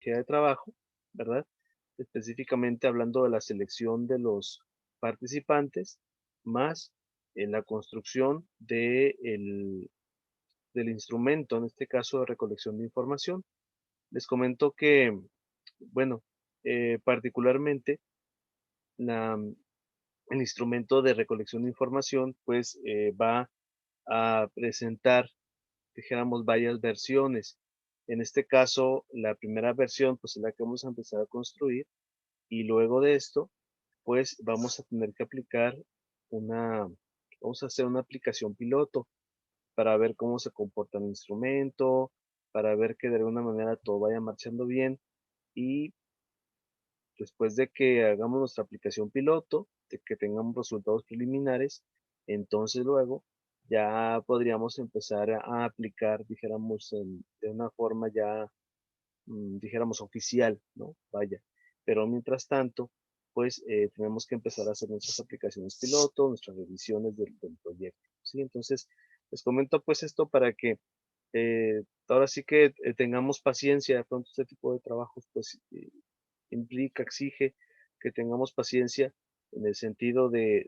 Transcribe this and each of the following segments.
metodología de trabajo, ¿verdad? Específicamente hablando de la selección de los participantes, más la construcción del instrumento, en este caso de recolección de información. Les comento que, bueno, particularmente la, el instrumento de recolección de información, pues va a presentar, dijéramos, varias versiones. En este caso, la primera versión, pues es la que vamos a empezar a construir y luego de esto, pues vamos a tener que aplicar una, vamos a hacer una aplicación piloto para ver cómo se comporta el instrumento, para ver que de alguna manera todo vaya marchando bien y después de que hagamos nuestra aplicación piloto, de que tengamos resultados preliminares, entonces luego ya podríamos empezar a aplicar, dijéramos, de una forma ya, dijéramos, oficial, ¿no? Vaya. Pero mientras tanto, pues tenemos que empezar a hacer nuestras aplicaciones piloto, nuestras revisiones del proyecto, ¿sí? Entonces, les comento pues esto para que ahora sí que tengamos paciencia. De pronto este tipo de trabajos pues implica, exige que tengamos paciencia en el sentido de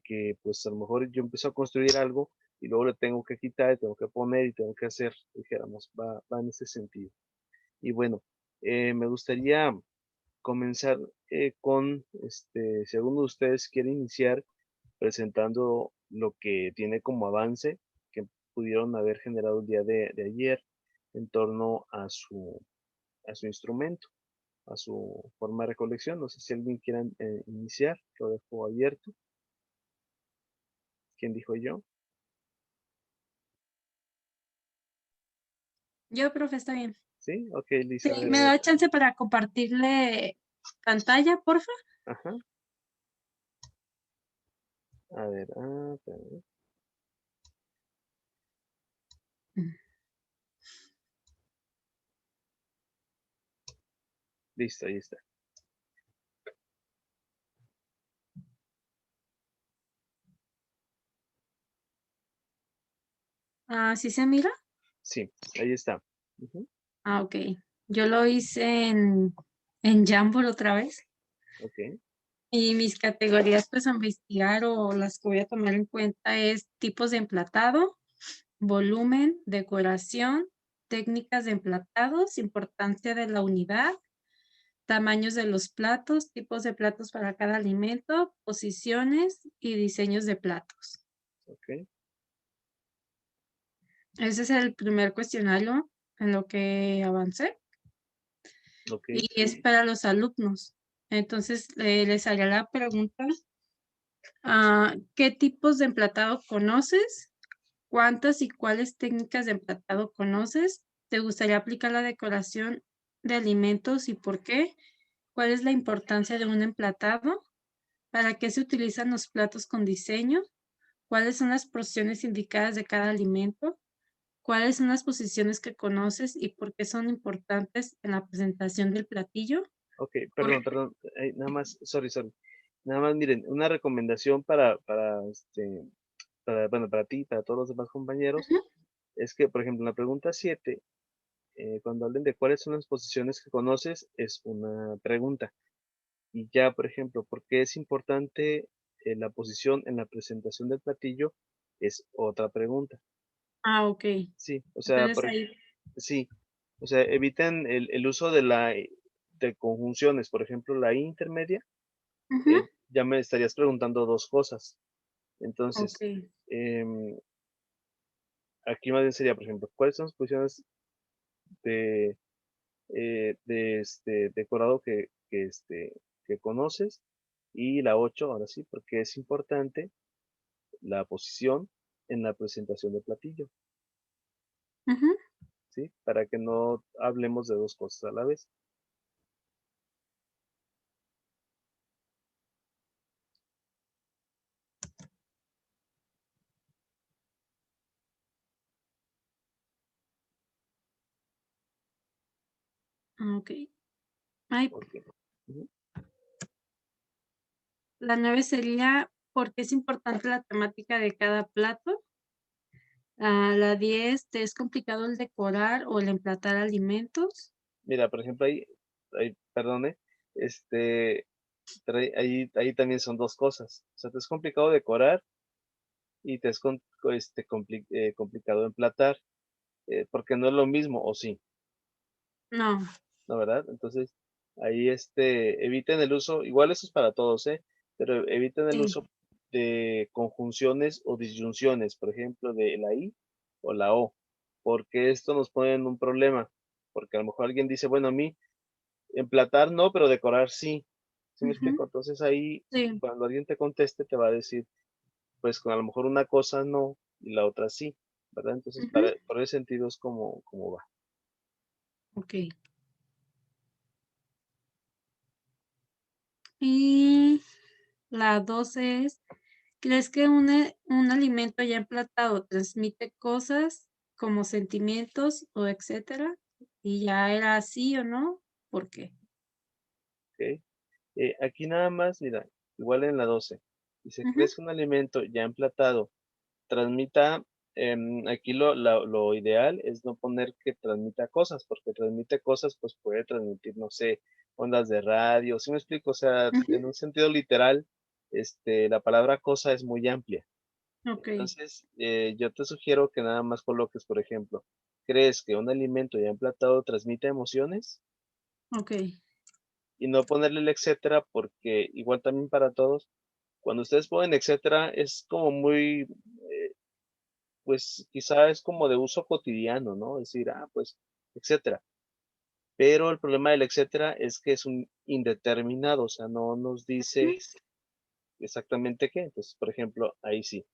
que pues a lo mejor yo empiezo a construir algo y luego le tengo que quitar, y tengo que poner y tengo que hacer, dijéramos, va en ese sentido. Y bueno, me gustaría comenzar con, si alguno de ustedes quiere iniciar presentando lo que tiene como avance que pudieron haber generado el día de ayer en torno a su instrumento, a su forma de recolección. No sé si alguien quiera iniciar, lo dejo abierto. ¿Quién dijo yo? Yo, profe, está bien. Sí, ok, Sí, Lisa, a ver, ¿me a ver. da chance para compartirle pantalla, porfa? Ajá, a ver, espérame. Listo, ahí está. Ah, ¿sí se mira? Sí, ahí está. Ujú, Ah, okey. Yo lo hice en Jamboard otra vez, ok, y mis categorías, pues, a investigar, o las que voy a tomar en cuenta es tipos de emplatado, volumen, decoración, técnicas de emplatados, importancia de la unidad, tamaños de los platos, tipos de platos para cada alimento, posiciones y diseños de platos. ok, Ese es el primer cuestionario en lo que avancé, ok, y es para los alumnos. Entonces, les haría la pregunta, ¿qué tipos de emplatado conoces? ¿Cuántas y cuáles técnicas de emplatado conoces? ¿Te gustaría aplicar la decoración de alimentos y por qué? ¿Cuál es la importancia de un emplatado? ¿Para qué se utilizan los platos con diseño? ¿Cuáles son las porciones indicadas de cada alimento? ¿Cuáles son las posiciones que conoces y por qué son importantes en la presentación del platillo? ok, Por perdón, nada más, sorry. Nada más, miren, una recomendación bueno, para ti, para todos los demás compañeros, Ujú. es que, por ejemplo, en la pregunta 7, cuando hablen de cuáles son las posiciones que conoces, es una pregunta. Y ya, por ejemplo, ¿por qué es importante la posición en la presentación del platillo? Es otra pregunta. Ah, okey. Sí, o sea, Entonces ahí sí, o sea, eviten el uso de conjunciones. Por ejemplo, la I intermedia, ujú, ya me estarías preguntando dos cosas. Entonces, okey. em, aquí más bien sería, por ejemplo, ¿cuáles son las posiciones de, decorado que conoces? Y la 8 ahora sí, porque es importante la posición en la presentación del platillo, Ujú. ¿sí? Para que no hablemos de dos cosas a la vez. Ah, okey. Ay, Ok. Ujú. la 9 sería, ¿por qué es importante la temática de cada plato? La 10, ¿te es complicado el decorar o el emplatar alimentos? Mira, por ejemplo, ahí, perdone, este, ahí también son 2 cosas. O sea, te es complicado decorar y te es complicado emplatar, porque no es lo mismo, ¿o sí? No. ¿No, verdad? Entonces, ahí, eviten el uso, igual eso es para todos, ¿eh? Pero eviten el Sí. uso de conjunciones o disyunciones, por ejemplo, de la I o la O, porque esto nos pone en un problema, porque a lo mejor alguien dice, bueno, a mí emplatar no, pero decorar sí. ¿Sí me Ujú. explico? Entonces ahí, Sí. cuando alguien te conteste, te va a decir, pues con a lo mejor una cosa no y la otra sí, ¿verdad? Entonces, Ujú. por ese sentido es como va. Okey. Y la 12 es, ¿crees que un alimento ya emplatado transmite cosas como sentimientos o etcétera? Y ya era así o no, ¿por qué? ¿Ok? Aquí nada más, mira, igual en la 12, dice, Ujú, ¿crees que un alimento ya emplatado transmita, aquí lo ideal es no poner que transmita cosas, porque transmite cosas, pues puede transmitir, no sé, ondas de radio, ¿sí me explico? O sea, ujú. en un sentido literal, la palabra cosa es muy amplia. Okey, Entonces, yo te sugiero que nada más coloques, por ejemplo, ¿crees que un alimento ya emplatado transmite emociones? okey. Y no ponerle el etcétera, porque igual también para todos, cuando ustedes ponen etcétera, es como muy, pues, quizá es como de uso cotidiano, ¿no? Decir, pues, etcétera. Pero el problema del etcétera es que es un indeterminado, o sea, no nos Ujú. dice exactamente qué. Entonces, por ejemplo, ahí sí,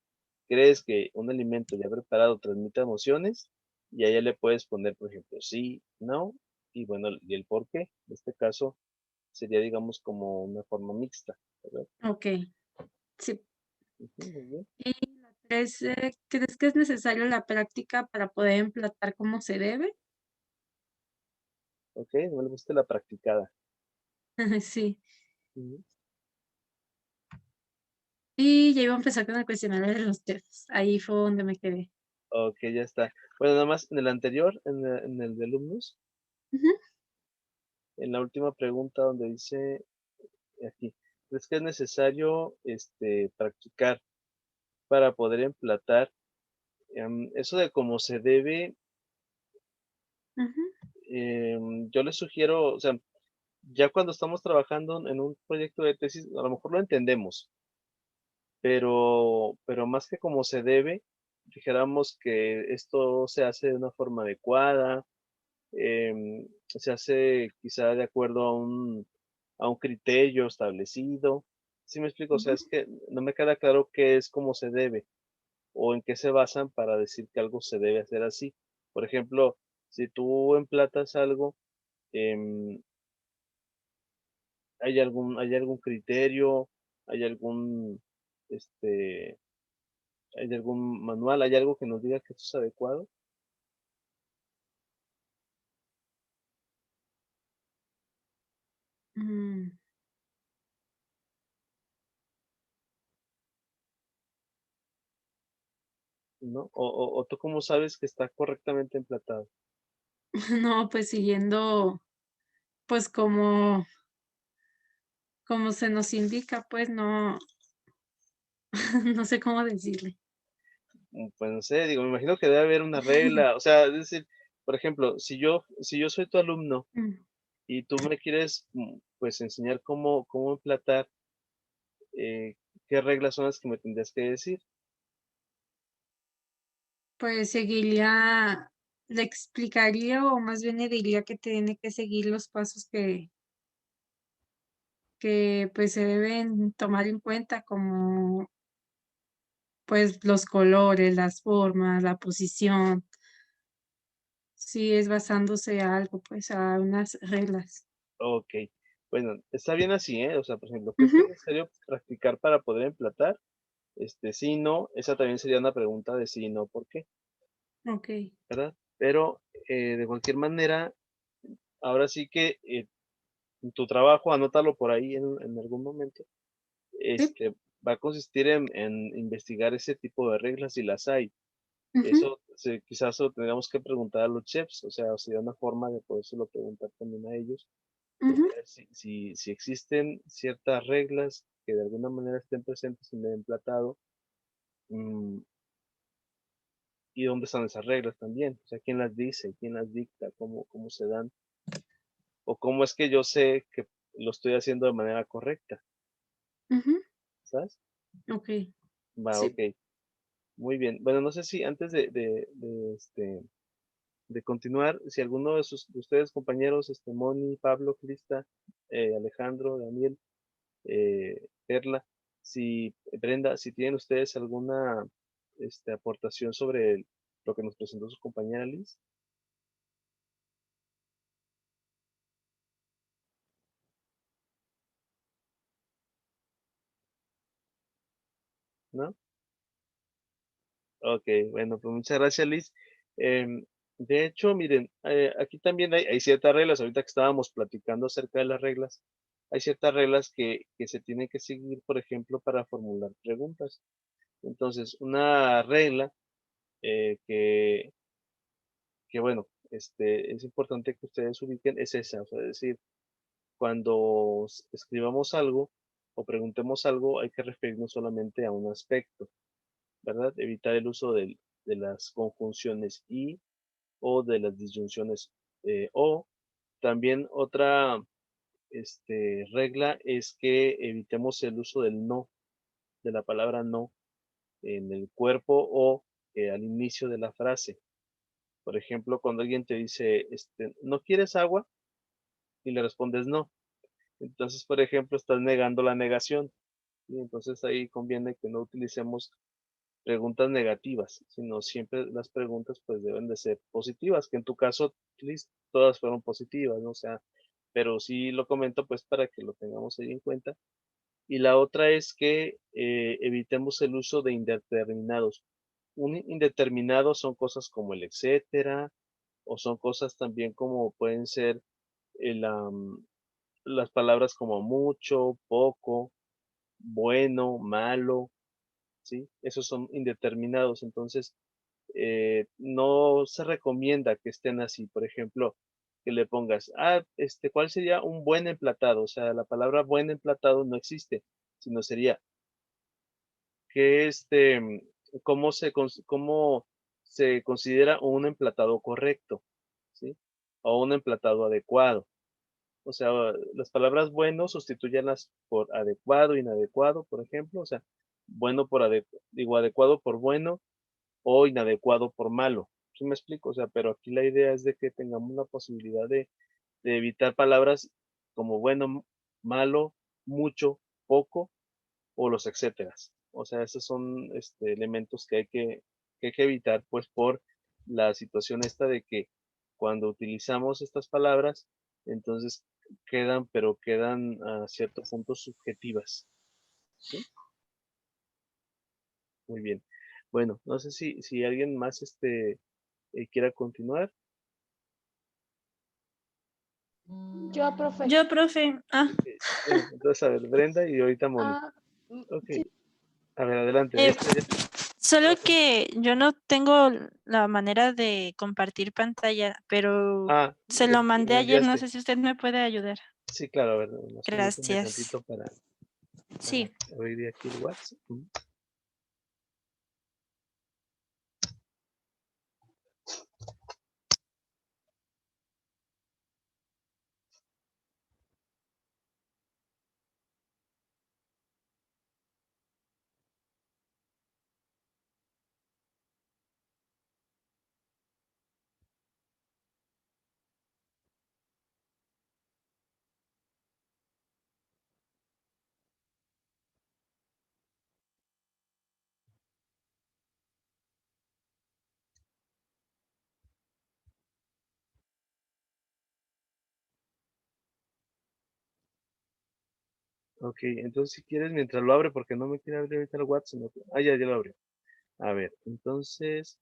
¿crees que un alimento ya preparado transmite emociones? Y ahí ya le puedes poner, por ejemplo, sí, no, y bueno, y el por qué. En este caso sería, digamos, como una forma mixta, ¿verdad? Okey, sí. Ujú, muy bien. Y la 13, ¿crees que es necesario la práctica para poder emplatar como se debe? Okey, no le gusta la practicada. Sí. Ujú. Y ya iba a empezar con el cuestionario de los chefs. Ahí fue donde me quedé. Okey, ya está. Bueno, nada más en el anterior, en el de alumnos, Ujú. en la última pregunta donde dice aquí, ¿crees que es necesario, practicar para poder emplatar? Eso de cómo se debe, Ujú, yo les sugiero, o sea, ya cuando estamos trabajando en un proyecto de tesis, a lo mejor lo entendemos, pero más que como se debe, dijéramos que esto se hace de una forma adecuada, se hace quizá de acuerdo a un criterio establecido. ¿Sí me explico? O sea, ujú. es que no me queda claro qué es como se debe o en qué se basan para decir que algo se debe hacer así. Por ejemplo, si tú emplatas algo, em, ¿hay algún criterio? ¿Hay algún, este, hay algún manual? ¿Hay algo que nos diga que esto es adecuado? Mm, ¿No? ¿O tú cómo sabes que está correctamente emplatado? no, pues siguiendo, pues como se nos indica, pues no, no sé cómo decirle. Pues no sé, digo, me imagino que debe haber una regla, o sea, es decir, por ejemplo, si yo soy tu alumno Mm, y tú me quieres, pues, enseñar cómo emplatar, eh, ¿qué reglas son las que me tendrías que decir? pues seguiría, le explicaría o más bien le diría que tiene que seguir los pasos que pues se deben tomar en cuenta como pues los colores, las formas, la posición. Sí, es basándose a algo, pues, a unas reglas. Okey, bueno, está bien así, ¿eh? O sea, por ejemplo, ¿crees que Ujú. es necesario practicar para poder emplatar? Sí, no, esa también sería una pregunta de sí y no, ¿por qué? Okey. ¿Verdad? Pero, de cualquier manera, ahora sí que, tu trabajo, anótalo por ahí en algún momento. Sí. Va a consistir en investigar ese tipo de reglas si las hay. Ujú, Eso quizás lo tendríamos que preguntar a los chefs, o sea, sería una forma de podérselo preguntar también a ellos, de ujú, ver si existen ciertas reglas que de alguna manera estén presentes en el emplatado, mm, y dónde están esas reglas también, o sea, quién las dice, quién las dicta, cómo se dan, o cómo es que yo sé que lo estoy haciendo de manera correcta, ujú. ¿sabes? Ok, Va, sí. ok, muy bien. Bueno, no sé si antes de continuar, si alguno de ustedes, compañeros, Moni, Pablo, Crista, Alejandro, Daniel, Perla, si, Brenda, si tienen ustedes alguna aportación sobre lo que nos presentó su compañera Liz, ¿no? Ok, bueno, pues muchas gracias, Liz. Em, de hecho, miren, aquí también hay ciertas reglas, ahorita que estábamos platicando acerca de las reglas, hay ciertas reglas que se tienen que seguir, por ejemplo, para formular preguntas. Entonces, una regla que bueno, es importante que ustedes ubiquen es esa, o sea, es decir, cuando escribamos algo o preguntemos algo, hay que referirnos solamente a un aspecto, ¿verdad? Evitar el uso de las conjunciones y o de las disyunciones o. También otra regla es que evitemos el uso del no, de la palabra no en el cuerpo o al inicio de la frase. Por ejemplo, cuando alguien te dice, ¿no quieres agua? Y le respondes no. Entonces, por ejemplo, estás negando la negación. Y entonces ahí conviene que no utilicemos preguntas negativas, sino siempre las preguntas pues deben de ser positivas, que en tu caso, Liz, todas fueron positivas, ¿no? O sea, pero sí lo comento pues para que lo tengamos ahí en cuenta. Y la otra es que evitemos el uso de indeterminados. Un indeterminado son cosas como el etcétera, o son cosas también como pueden ser el, las palabras como mucho, poco, bueno, malo, ¿sí? Esos son indeterminados. Entonces, no se recomienda que estén así. Por ejemplo, que le pongas, ¿cuál sería un buen emplatado? O sea, la palabra buen emplatado no existe, sino sería que cómo se considera un emplatado correcto, ¿sí? O un emplatado adecuado. O sea, las palabras bueno sustituyanlas por adecuado, inadecuado, por ejemplo. O sea, bueno por digo adecuado por bueno o inadecuado por malo. ¿Sí me explico? O sea, pero aquí la idea es de que tengamos la posibilidad de evitar palabras como bueno, malo, mucho, poco o los etcéteras. O sea, esos son elementos que hay que evitar, pues por la situación esta de que cuando utilizamos estas palabras, entonces pero quedan a cierto punto subjetivas. ¿Sí? Muy bien. Bueno, no sé si alguien más quiera continuar. Yo, profe. Yo, profe. Ok, bueno, entonces a ver, Brenda y ahorita Moni. Ah, Ok, sí. a ver, adelante, ahí Eh, está ya. Solo Ok. que yo no tengo la manera de compartir pantalla, pero se lo mandé Me ayer. No enviaste. sé si usted me puede ayudar. Sí, claro, a ver, más permíteme Gracias. tantito para Sí. abrir aquí el WhatsApp. Ok, entonces si quieres, mientras lo abre, porque no me quiere abrir ahorita el WhatsApp. Ya lo abrió. A ver, entonces,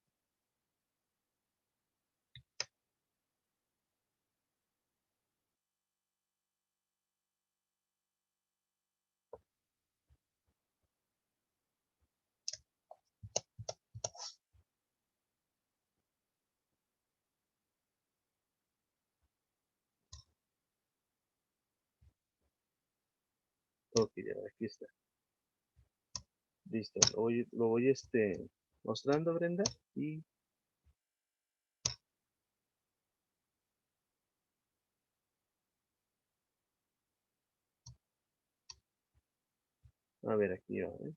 Ok, ya, aquí está. Listo. Lo voy mostrando, Brenda. Y a ver, aquí va, ¿eh?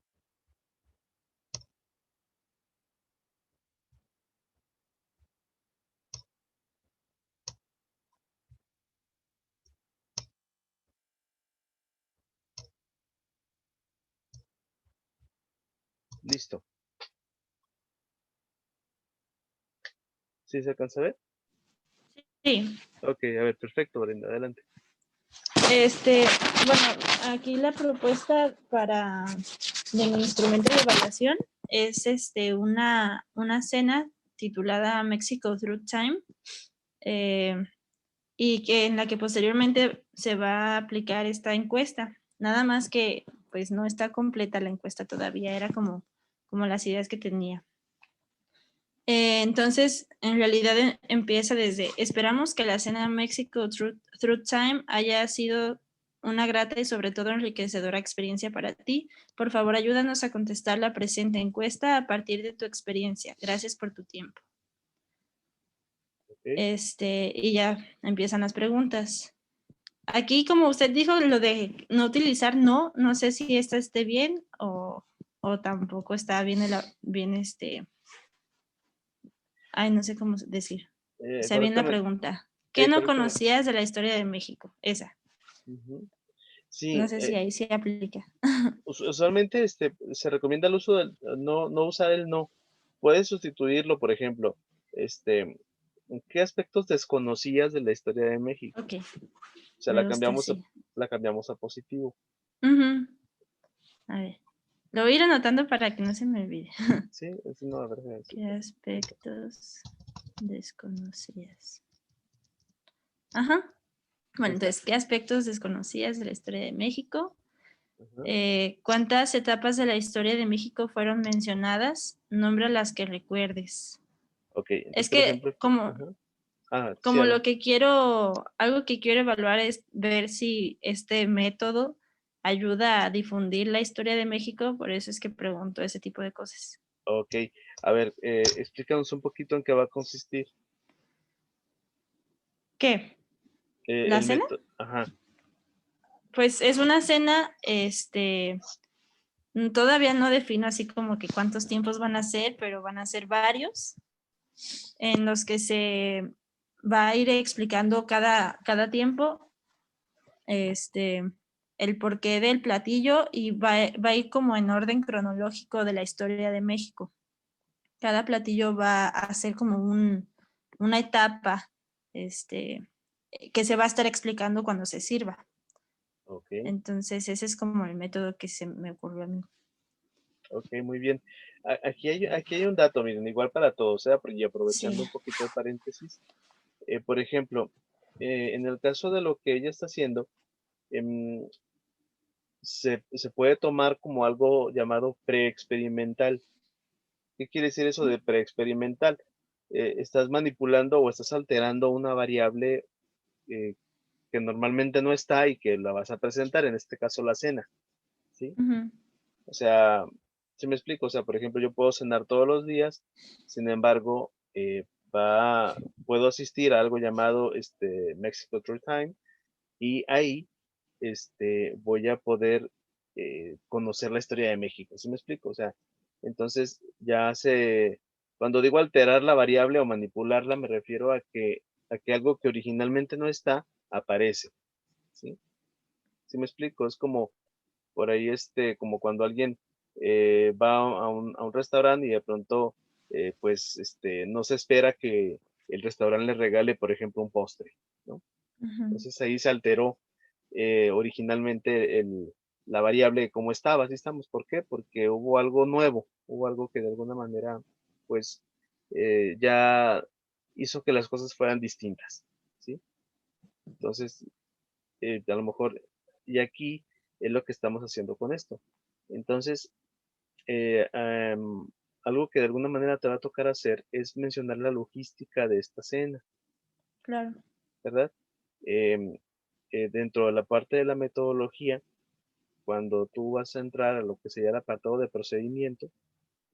Listo. ¿Sí se alcanza a ver? Sí. Ok, a ver, perfecto, Brenda, adelante. Bueno, aquí la propuesta de mi instrumento de evaluación es una cena titulada Mexico Through Time, y que en la que posteriormente se va a aplicar esta encuesta. Nada más que pues no está completa la encuesta todavía, era como las ideas que tenía. Entonces, en realidad empieza desde, esperamos que la cena Mexico Through Time haya sido una grata y sobre todo enriquecedora experiencia para ti. Por favor, ayúdanos a contestar la presente encuesta a partir de tu experiencia. Gracias por tu tiempo. Okay. Y ya empiezan las preguntas. Aquí, como usted dijo, lo de no utilizar no sé si esta esté bien o tampoco está bien, ay, no sé cómo decir. Está bien la pregunta. ¿Qué no conocías de la historia de México? Esa. Sí, No sé si ahí se aplica. usualmente se recomienda el uso del no usar el no. Puedes sustituirlo, por ejemplo, ¿qué aspectos desconocías de la historia de México? Ok. O sea, Me gusta, sí. la cambiamos a positivo. A ver. Lo voy a ir anotando para que no se me olvide. Sí, es una verdad. ¿Qué aspectos desconocías? Ajá. Bueno, entonces, ¿qué aspectos desconocías de la historia de México? ¿Cuántas etapas de la historia de México fueron mencionadas? Nombra las que recuerdes. Ok, entonces, Es por que ejemplo, sí, algo que quiero evaluar es ver si este método ayuda a difundir la historia de México, por eso es que pregunto ese tipo de cosas. ok, a ver, explícanos un poquito en qué va a consistir. ¿Qué? ¿La El cena? método, Pues es una cena, todavía no defino así como que cuántos tiempos van a ser, pero van a ser varios, en los que se va a ir explicando cada tiempo, el porqué del platillo y va a ir como en orden cronológico de la historia de México. Cada platillo va a ser como una etapa, que se va a estar explicando cuando se sirva. Okay. Entonces, ese es como el método que se me ocurrió a mí. Ok, muy bien. Aquí hay un dato, miren, igual para todos, y aprovechando Sí. un poquito el paréntesis. Por ejemplo, en el caso de lo que ella está haciendo, se puede tomar como algo llamado preexperimental. ¿Qué quiere decir eso de preexperimental? Estás manipulando o estás alterando una variable que normalmente no está y que la vas a presentar, en este caso la cena, ¿sí? O sea, ¿sí me explico? O sea, por ejemplo, yo puedo cenar todos los días, sin embargo, puedo asistir a algo llamado Mexico Through Time y ahí voy a poder conocer la historia de México. ¿Sí me explico? O sea, entonces cuando digo alterar la variable o manipularla, me refiero a que algo que originalmente no está, aparece. ¿Sí? ¿Sí me explico? Es como por ahí, como cuando alguien va a un restaurante y de pronto, pues, no se espera que el restaurante le regale, por ejemplo, un postre, ¿no? Entonces ahí se alteró originalmente la variable de cómo estaba, así estamos. ¿Por qué? Porque hubo algo nuevo, hubo algo que de alguna manera, pues, ya hizo que las cosas fueran distintas, ¿sí? Entonces, a lo mejor, y aquí es lo que estamos haciendo con esto. Entonces, algo que de alguna manera te va a tocar hacer es mencionar la logística de esta cena. Claro. ¿Verdad? Dentro de la parte de la metodología, cuando tú vas a entrar a lo que sería el apartado de procedimiento,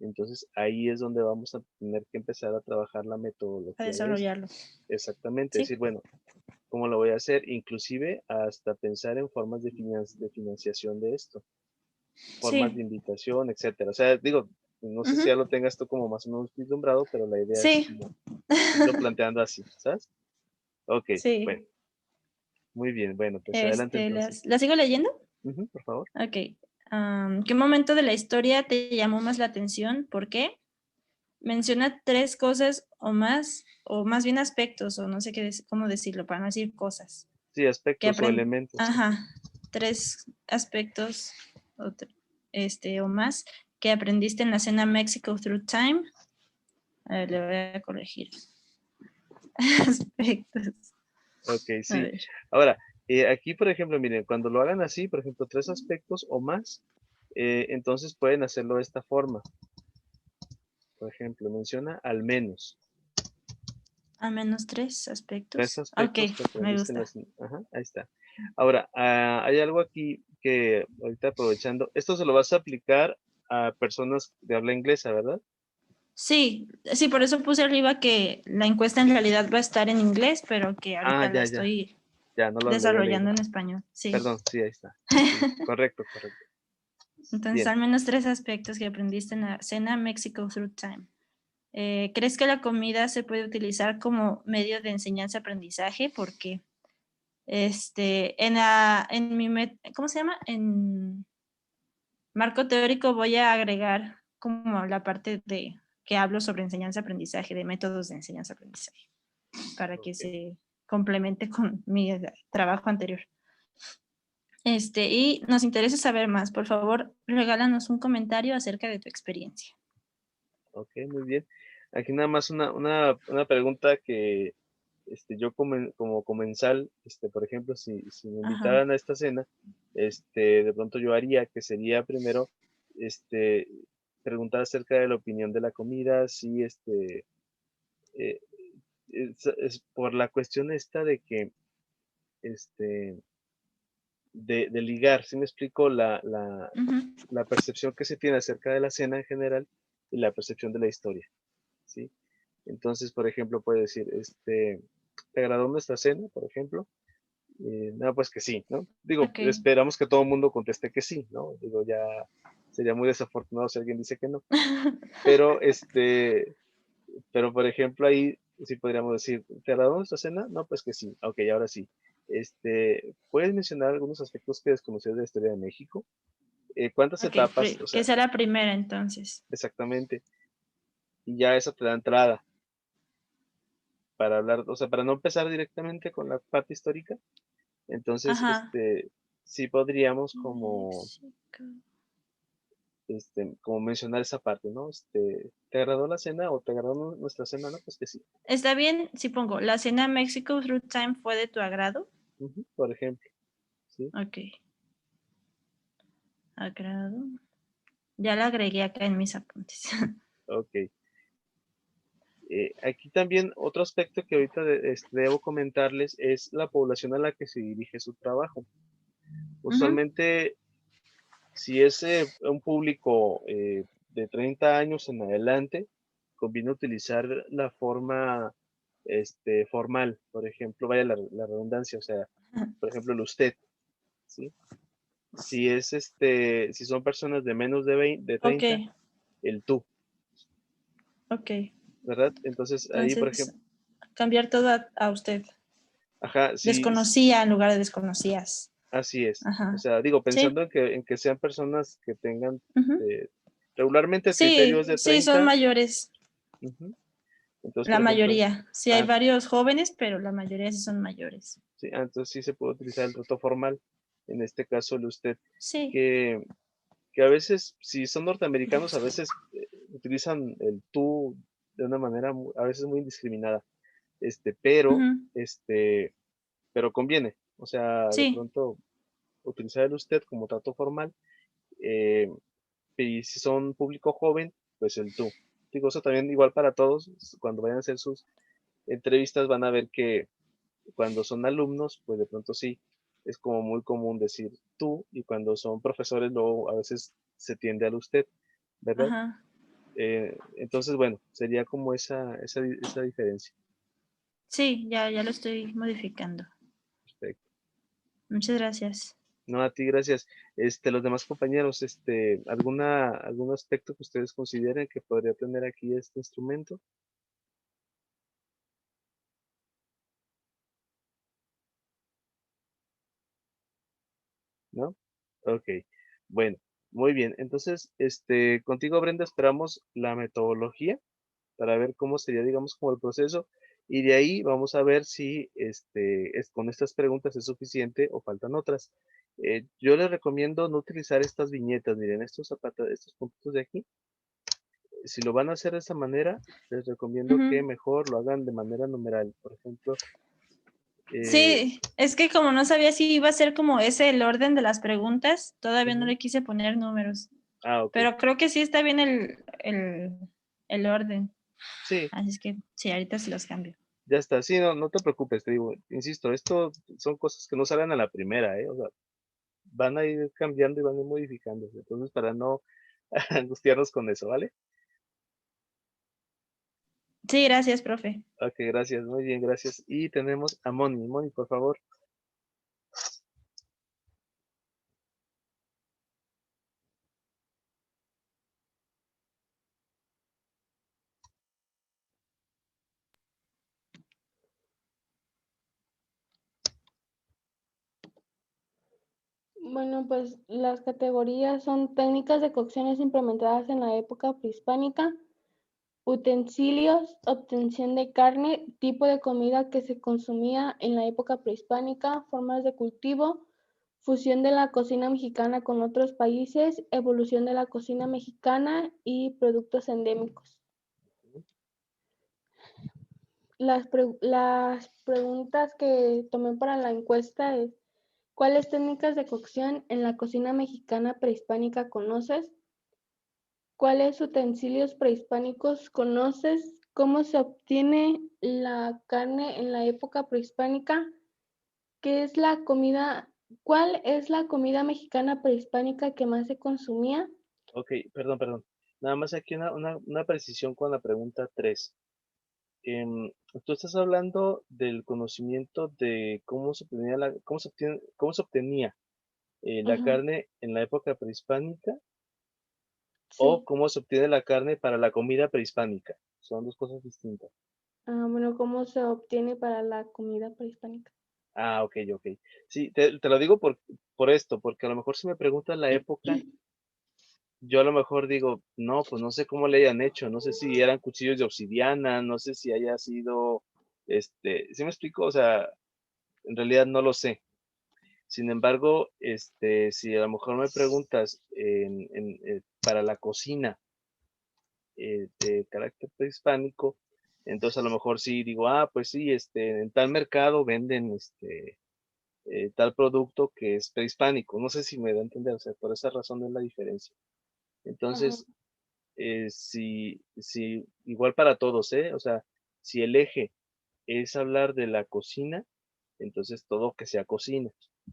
entonces ahí es donde vamos a tener que empezar a trabajar la A metodología de esto. desarrollarlo. Exactamente, Sí. decir, bueno, ¿cómo lo voy a hacer? Inclusive hasta pensar en formas de financiación de esto, formas de Sí. invitación, etcétera. O sea, digo, no sé si ya Ujú. lo tengas tú como más o menos vislumbrado, pero la idea es Sí. como irlo planteando así, ¿sabes? Ok, bueno, Sí. muy bien, bueno, pues adelante entonces. ¿La sigo leyendo? Ujú, por favor. Ok. ¿Qué momento de la historia te llamó más la atención? ¿Por qué? Menciona 3 cosas o más bien aspectos, o no sé cómo decirlo, para no decir cosas. Sí, Que aspectos o elementos. Ajá, 3 aspectos o, o más que aprendiste en la cena Mexico Through Time. A ver, le voy a corregir. Aspectos. Ok, A sí. ver. Ahora, aquí, por ejemplo, miren, cuando lo hagan así, por ejemplo, 3 aspectos o más, entonces pueden hacerlo de esta forma. Por ejemplo, menciona al menos Al menos 3 3 aspectos. Ok, aspectos que me aprendiste en gusta. las... Ajá, ahí está. Ahora, hay algo aquí que ahorita aprovechando, esto se lo vas a aplicar a personas de habla inglesa, ¿verdad? Sí, sí, por eso puse arriba que la encuesta en realidad va a estar en inglés, pero que Ah, ahorita la ya, ya, estoy ya, no lo había leído. desarrollando en español. Sí. Perdón, sí, ahí está. Sí, correcto, correcto. Entonces, Bien. al menos 3 aspectos que aprendiste en la cena Mexico Through Time. ¿Crees que la comida se puede utilizar como medio de enseñanza-aprendizaje? Porque ¿cómo se llama? En marco teórico voy a agregar como la parte de que hablo sobre enseñanza-aprendizaje, de métodos de enseñanza-aprendizaje, para que Ok. se complemente con mi trabajo anterior. Y nos interesa saber más. Por favor, regálanos un comentario acerca de tu experiencia. Ok, muy bien. Aquí nada más una pregunta que yo como comensal, por ejemplo, si me Ajá. invitaran a esta cena, de pronto yo haría que sería primero, este, preguntar acerca de la opinión de la comida, si, eh, es por la cuestión esta de que, este, de ligar, si me explico, Ujú. la percepción que se tiene acerca de la cena en general y la percepción de la historia, ¿sí? Entonces, por ejemplo, puede decir, ¿te agradó nuestra cena, por ejemplo? No, pues que sí, ¿no? Digo, Ok. esperamos que todo el mundo conteste que sí, ¿no? Digo, ya sería muy desafortunado si alguien dice que no. Pero, pero por ejemplo, ahí sí podríamos decir, ¿te agradó nuestra cena? No, pues que sí. Ok, ahora sí. ¿Puedes mencionar algunos aspectos que desconocías de la historia de México? ¿Cuántas Ok, etapas? O que sea, sea la primera entonces. exactamente. Y ya eso te da entrada para hablar, o sea, para no empezar directamente con la parte histórica. Entonces, Ajá. sí podríamos México. como mencionar esa parte, ¿no? ¿Te agradó la cena o te agradó nuestra cena? No, pues que sí. ¿Está bien si pongo la cena Mexico Through Time fue de tu agrado? Ujú, por ejemplo, ¿sí? Ok. Agrado. Ya la agregué acá en mis apuntes. Ok. Aquí también otro aspecto que ahorita debo comentarles es la población a la que se dirige su trabajo. Ujú. Usualmente, si es un público de 30 años en adelante, conviene utilizar la forma formal, por ejemplo, vaya la redundancia, o sea, por ejemplo, el usted, ¿sí? Si son personas de menos de Ok, 30, el tú, ok. ¿verdad? Entonces ahí, por Entonces, ejemplo, cambiar todo a usted. ajá, sí, Desconocía en lugar de desconocías. así es. O Ajá. sea, digo, pensando Sí. en que sean personas que tengan, Ujú. regularmente el criterio es Sí, de sí, son 30. mayores. Ujú. Entonces, La por ejemplo, mayoría. Sí, hay ah, varios jóvenes, pero la mayoría sí son mayores. sí, entonces sí se puede utilizar el trato formal, en este caso el usted, Sí. que, que a veces, si son norteamericanos, a veces utilizan el tú de una manera a veces muy indiscriminada, pero, Ujú. pero conviene, o sea, de Sí. pronto utilizar el usted como trato formal, eh, y si son público joven, pues el tú. Digo, eso también igual para todos, cuando vayan a hacer sus entrevistas van a ver que cuando son alumnos, pues de pronto sí, es como muy común decir tú, y cuando son profesores luego a veces se tiende al usted, ¿verdad? Ajá. Entonces, bueno, sería como esa diferencia. Sí, ya lo estoy modificando. Perfecto. Muchas gracias. No, a ti, gracias. Los demás compañeros, algún aspecto que ustedes consideren que podría tener aquí este instrumento? ¿No? Ok. Bueno, muy bien. Entonces, contigo, Brenda, esperamos la metodología para ver cómo sería, digamos, como el proceso. Y de ahí vamos a ver si con estas preguntas es suficiente o faltan otras. Yo les recomiendo no utilizar estas viñetas, miren, estos puntos de aquí. Si lo van a hacer de esta manera, les recomiendo que Ujú. mejor lo hagan de manera numeral. Por ejemplo, Sí, es que como no sabía si iba a ser como ese el orden de las preguntas, todavía no ujú. le quise poner números. Ok. Pero creo que sí está bien el orden. Sí, Así es que sí, ahorita sí los cambio. ya está. Sí, no, no te preocupes, te digo, insisto, esto son cosas que no salen a la primera, ¿eh? O sea, van a ir cambiando y van a ir modificándose. Entonces, para no angustiarnos con eso, ¿vale? Sí, gracias, profe. Ok, gracias, muy bien, gracias. Y tenemos a Moni. Moni, por favor. Bueno, pues las categorías son técnicas de cocciones implementadas en la época prehispánica, utensilios, obtención de carne, tipo de comida que se consumía en la época prehispánica, formas de cultivo, fusión de la cocina mexicana con otros países, evolución de la cocina mexicana y productos endémicos. Las preguntas que tomé para la encuesta es, ¿cuáles técnicas de cocción en la cocina mexicana prehispánica conoces? ¿Cuáles utensilios prehispánicos conoces? ¿Cómo se obtiene la carne en la época prehispánica? ¿Qué es la comida? ¿Cuál es la comida mexicana prehispánica que más se consumía? Ok, perdón. Nada más aquí una precisión con la pregunta 3. Tú estás hablando del conocimiento de cómo se obtenía la Ujú, carne en la época prehispánica o sí. cómo se obtiene la carne para la comida prehispánica. Son dos cosas distintas. Bueno, ¿cómo se obtiene para la comida prehispánica? Ah, ok. Sí, te lo digo por esto, porque a lo mejor si me preguntan la época, yo a lo mejor digo, no, pues no sé cómo le hayan hecho, no sé si eran cuchillos de obsidiana, no sé si haya sido, ¿sí me explico? O sea, en realidad no lo sé. Sin embargo, si a lo mejor me preguntas para la cocina de carácter prehispánico, entonces a lo mejor sí digo, pues sí, en tal mercado venden tal producto que es prehispánico. No sé si me da a entender, o sea, por esa razón es la diferencia. Ajá. Entonces, si igual para todos, ¿eh? O sea, si el eje es hablar de la cocina, entonces todo que sea cocina.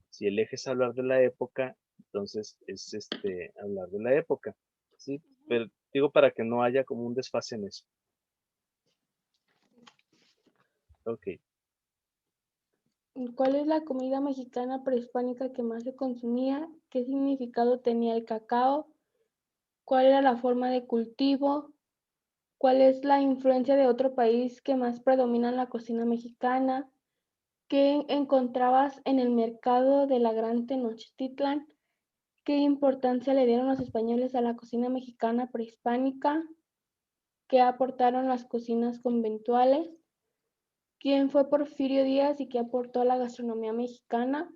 Si el eje es hablar de la época, entonces es hablar de la época, ¿sí? Pero digo para que no haya como un desfase en eso. Ok. ¿Cuál es la comida mexicana prehispánica que más se consumía? ¿Qué significado tenía el cacao? ¿Cuál era la forma de cultivo? ¿Cuál es la influencia de otro país que más predomina en la cocina mexicana? ¿Qué encontrabas en el mercado de la Gran Tenochtitlan? ¿Qué importancia le dieron los españoles a la cocina mexicana prehispánica? ¿Qué aportaron las cocinas conventuales? ¿Quién fue Porfirio Díaz y qué aportó a la gastronomía mexicana?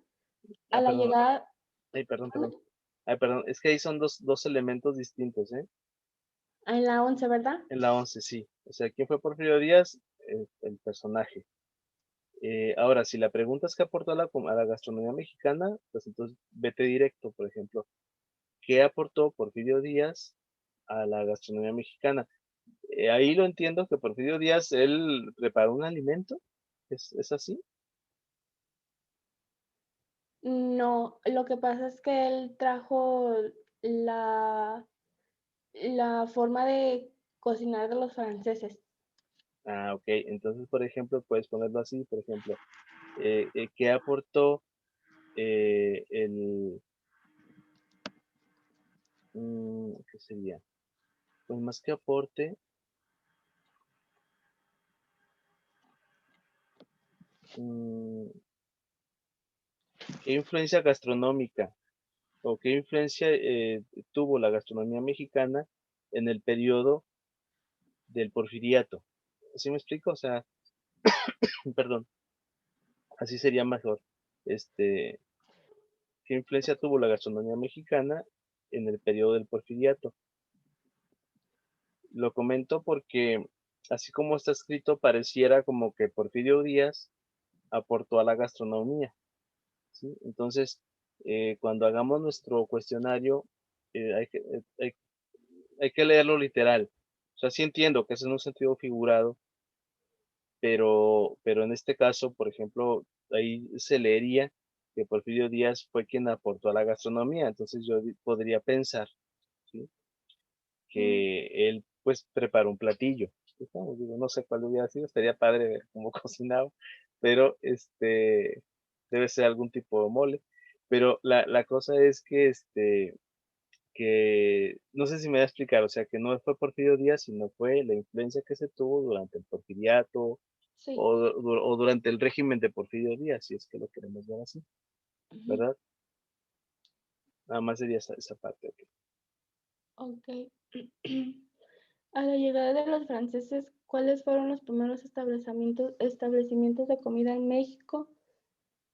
A Ah, la perdón. llegada, Ay, perdón. Ay, perdón. Es que ahí son dos elementos distintos, ¿eh? en la 11, ¿verdad? En la 11 sí. O sea, ¿quién fue Porfirio Díaz? El personaje. Ahora, si la pregunta es qué aportó a la gastronomía mexicana, pues entonces vete directo, por ejemplo, ¿qué aportó Porfirio Díaz a la gastronomía mexicana? Ahí lo entiendo que Porfirio Díaz, él preparó un alimento, ¿es así? No, lo que pasa es que él trajo la, la forma de cocinar de los franceses. Ah, ok. Entonces, por ejemplo, puedes ponerlo así, por ejemplo, ¿qué aportó qué sería? Pues más que aporte, mm, ¿qué influencia gastronómica o qué influencia tuvo la gastronomía mexicana en el periodo del Porfiriato? ¿Sí me explico? O sea, perdón, así sería mejor. Este, ¿Qué influencia tuvo la gastronomía mexicana en el periodo del Porfiriato? Lo comento porque, así como está escrito, pareciera como que Porfirio Díaz aportó a la gastronomía, ¿sí? Entonces, cuando hagamos nuestro cuestionario, hay que leerlo literal. O sea, sí entiendo que es en un sentido figurado, pero en este caso, por ejemplo, ahí se leería que Porfirio Díaz fue quien aportó a la gastronomía. Entonces yo podría pensar, ¿sí?, Mm, que él pues preparó un platillo. ¿No? Digo, no sé cuál hubiera sido, estaría padre ver cómo cocinaba, pero debe ser algún tipo de mole. Pero la cosa es que no sé si me voy a explicar, o sea, que no fue Porfirio Díaz, sino fue la influencia que se tuvo durante el porfiriato sí. o durante el régimen de Porfirio Díaz, si es que lo queremos ver así, Ujú. ¿verdad? Nada más sería esa parte. Ok. Ok. A la llegada de los franceses, ¿cuáles fueron los primeros establecimientos de comida en México?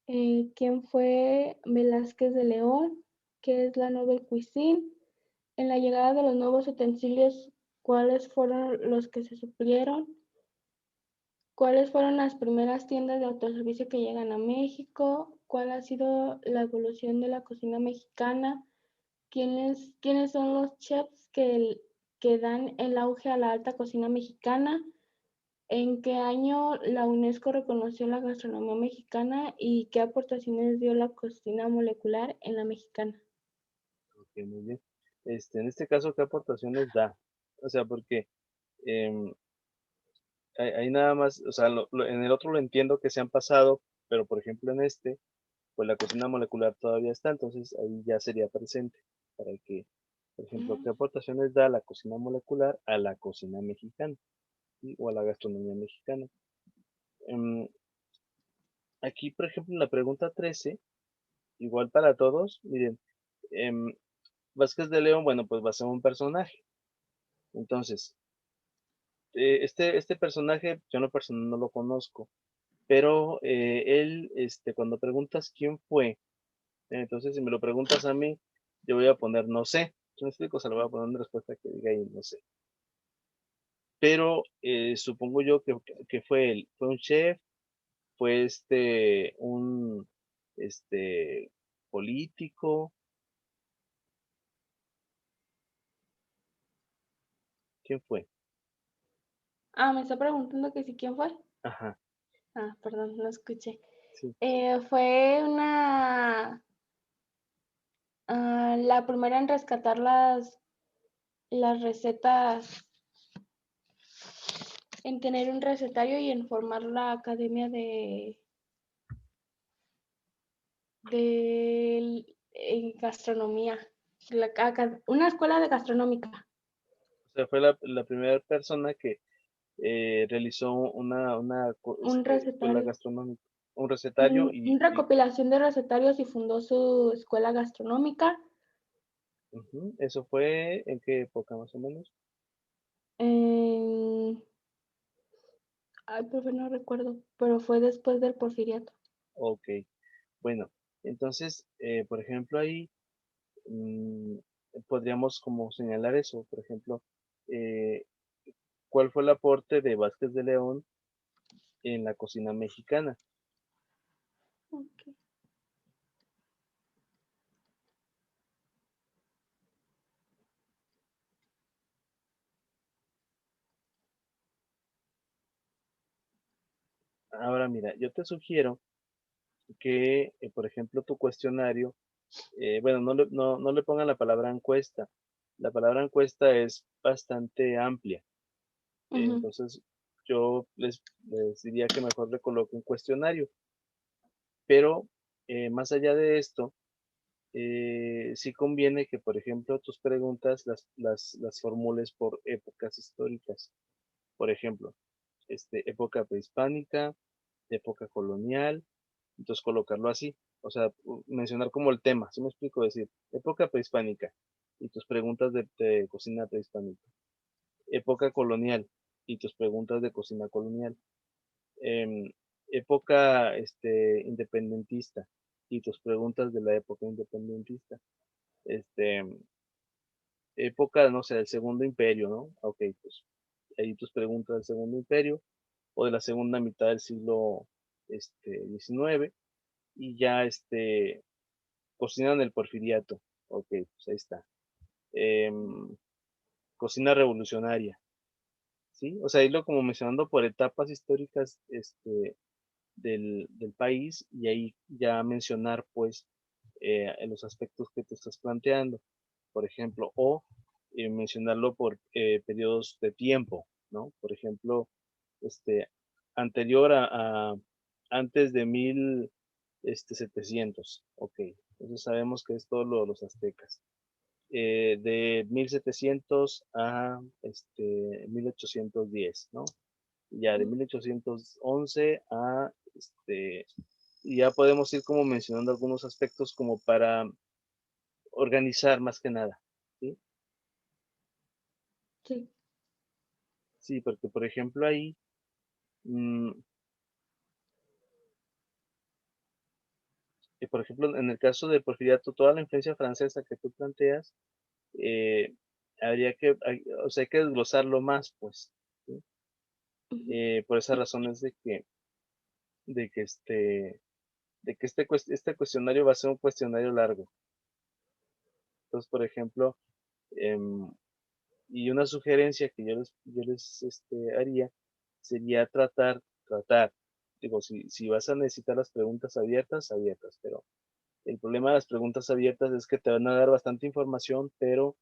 ¿Quién fue Velázquez de León? ¿Qué es la Nouvelle Cuisine? En la llegada de los nuevos utensilios, ¿cuáles fueron los que se suplieron? ¿Cuáles fueron las primeras tiendas de autoservicio que llegan a México? ¿Cuál ha sido la evolución de la cocina mexicana? ¿Quiénes son los chefs que dan el auge a la alta cocina mexicana? ¿En qué año la UNESCO reconoció la gastronomía mexicana y qué aportaciones dio la cocina molecular en la mexicana? Ok, muy bien. En este caso, ¿qué aportaciones da? O sea, porque em, hay nada más, o sea, en el otro lo entiendo que se han pasado, pero por ejemplo en pues la cocina molecular todavía está, entonces ahí ya sería presente para que, por ejemplo, ¿qué aportaciones da la cocina molecular a la cocina mexicana, ¿sí?, o a la gastronomía mexicana? Em, Aquí, por ejemplo, en la pregunta 13, igual para todos, miren, em, Vázquez de León, bueno, pues va a ser un personaje. Entonces, este personaje, yo en lo personal no lo conozco, pero él, cuando preguntas quién fue, entonces si me lo preguntas a mí, yo voy a poner no sé. ¿Sí me explico? O sea, le voy a poner una respuesta que diga ahí no sé. Pero supongo yo que fue él. Fue un chef, fue un este político. ¿Quién fue? Ah, me está preguntando que si quién fue. Ajá, Ah, perdón, no escuché. sí. Fue la primera en rescatar las recetas, en tener un recetario y en formar la academia en gastronomía, una escuela de gastronómica. O sea, fue la primera persona que realizó Un escuela recetario, gastronómica, un recetario una recopilación de recetarios y fundó su escuela gastronómica. Ujú. ¿Eso fue en qué época más o menos? en- Ay, profe, no recuerdo, pero fue después del Porfiriato. Ok, bueno, entonces, por ejemplo, ahí mm, podríamos como señalar eso, por ejemplo, eh, ¿cuál fue el aporte de Vázquez de León en la cocina mexicana? Ok. Ahora mira, yo te sugiero que, por ejemplo, tu cuestionario, bueno, no le pongan la palabra encuesta. La palabra encuesta es bastante amplia. Ujú. Entonces, yo les diría que mejor le coloquen cuestionario. Pero, más allá de esto, sí conviene que, por ejemplo, tus preguntas las formules por épocas históricas. Por ejemplo, época prehispánica, época colonial, entonces colocarlo así. O sea, mencionar como el tema, ¿sí me explico? Decir, época prehispánica y tus preguntas de cocina prehispánica. Época colonial y tus preguntas de cocina colonial. Em, época independentista y tus preguntas de la época independentista. Este, época, no sé, del Segundo Imperio, ¿no? Ok, pues ahí tus preguntas del Segundo Imperio o de la segunda mitad del siglo XIX y ya cocina en el Porfiriato. Ok, pues ahí está. Em, cocina revolucionaria, ¿sí? O sea, irlo como mencionando por etapas históricas del país y ahí ya mencionar pues en los aspectos que te estás planteando, por ejemplo, o mencionarlo por periodos de tiempo, ¿no? Por ejemplo, este, anterior antes de 1700, ok, entonces sabemos que es todo lo de los aztecas. De 1700 a 1810, ¿no? Ya de 1811 a y ya podemos ir como mencionando algunos aspectos como para organizar más que nada, ¿sí? Sí. Sí, porque por ejemplo ahí, por ejemplo, en el caso de Porfiriato, toda la influencia francesa que tú planteas, eh, habría que, o sea, hay que desglosarlo más, pues, ¿sí? Ujú. Por esas razones de que este cuestionario va a ser un cuestionario largo. Entonces, por ejemplo, em, y una sugerencia que yo les haría sería tratar, digo, si vas a necesitar las preguntas abiertas, abiertas, pero el problema de las preguntas abiertas es que te van a dar bastante información, pero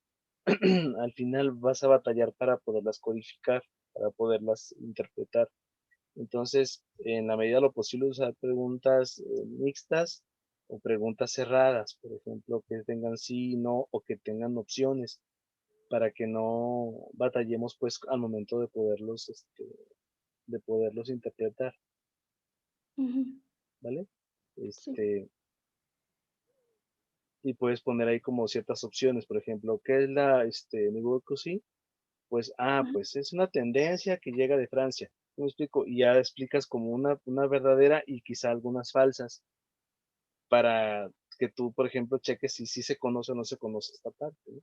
al final vas a batallar para poderlas codificar, para poderlas interpretar. Entonces, en la medida de lo posible, usar preguntas mixtas o preguntas cerradas, por ejemplo, que tengan sí, no o que tengan opciones para que no batallemos pues al momento de poderlos interpretar, Ujú. ¿vale? Sí. Y puedes poner ahí como ciertas opciones, por ejemplo, ¿qué es la Nouveau Cuisine? Pues, Ajá. pues es una tendencia que llega de Francia. ¿Sí me explico? Y ya explicas como una verdadera y quizá algunas falsas para que tú, por ejemplo, cheques si sí se conoce o no se conoce esta parte, ¿no?